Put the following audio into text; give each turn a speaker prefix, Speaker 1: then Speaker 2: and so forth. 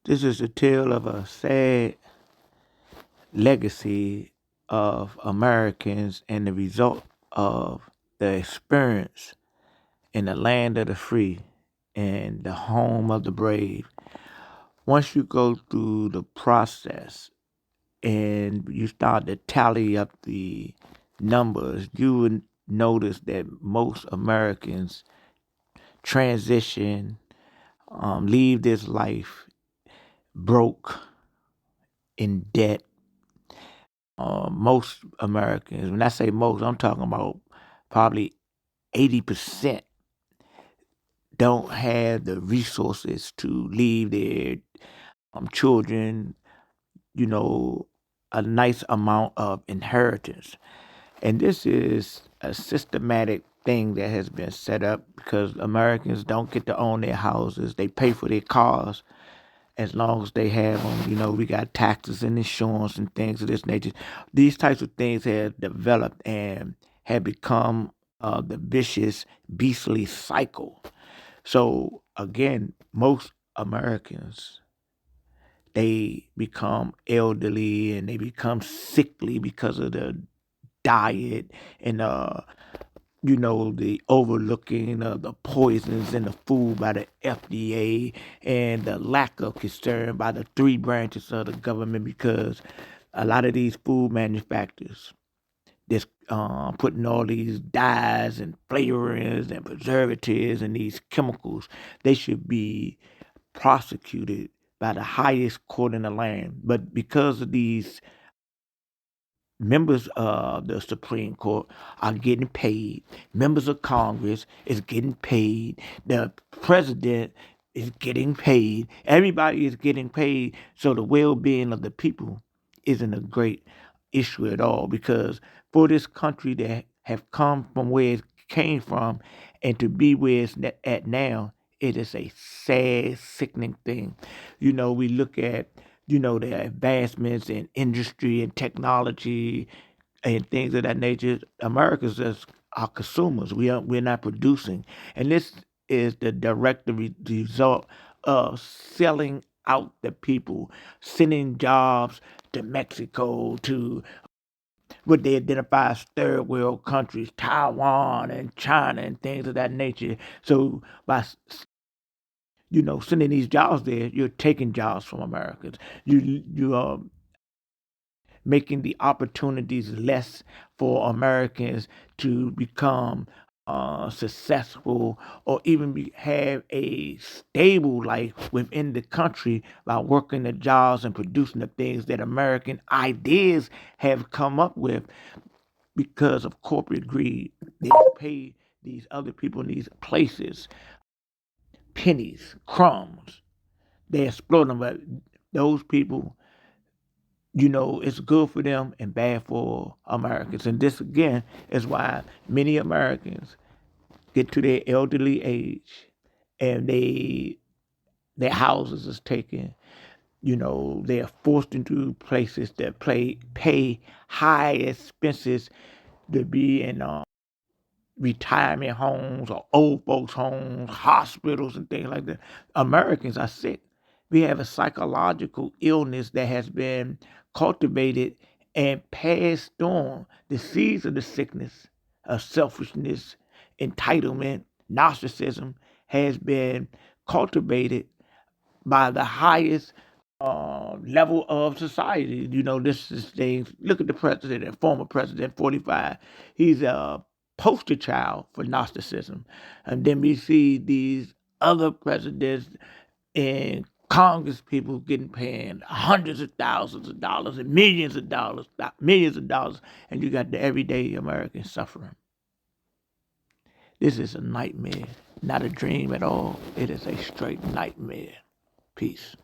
Speaker 1: This is a tale of a sad legacy of Americans and the result of the experience in the land of the free and the home of the brave. Once you go through the process and you start to tally up the numbers, you would notice that most Americans transition, leave this life broke, in debt. Most Americans, when I say most, I'm talking about probably 80% don't have the resources to leave their children, you know, a nice amount of inheritance. And this is a systematic thing that has been set up because Americans don't get to own their houses. They pay for their cars as long as they have them. We got taxes and insurance and things of this nature. These types of things have developed and have become the vicious, beastly cycle. So again, most Americans, they become elderly and they become sickly because of the diet and the overlooking of the poisons in the food by the FDA and the lack of concern by the three branches of the government, because a lot of these food manufacturers just putting all these dyes and flavorings and preservatives and these chemicals, they should be prosecuted by the highest court in the land. But because of these members of the Supreme Court are getting paid, members of Congress is getting paid, the president is getting paid, everybody is getting paid, so the well-being of the people isn't a great issue at all, because for this country that have come from where it came from and to be where it's at now, it is a sad, sickening thing. We look at the advancements in industry and technology and things of that nature. America's just our consumers. We're not producing, and this is the direct result of selling out the people, sending jobs to Mexico, to what they identify as third world countries, Taiwan and China and things of that nature. So by sending these jobs there, you're taking jobs from Americans. You are making the opportunities less for Americans to become successful or even have a stable life within the country by working the jobs and producing the things that American ideas have come up with. Because of corporate greed, they pay these other people in these places pennies, crumbs. They exploit them, but those people, it's good for them and bad for Americans. And this again is why many Americans get to their elderly age and their houses is taken. They are forced into places that pay high expenses to be in retirement homes or old folks homes, hospitals and things like that. Americans are sick. We have a psychological illness that has been cultivated and passed on. The seeds of the sickness of selfishness, entitlement, narcissism has been cultivated by the highest level of society. This is things. Look at the president, former president, 45. He's a poster child for Gnosticism. And then we see these other presidents and Congress people getting paid hundreds of thousands of dollars and millions of dollars, and you got the everyday American suffering. This is a nightmare, not a dream at all. It is a straight nightmare. Peace.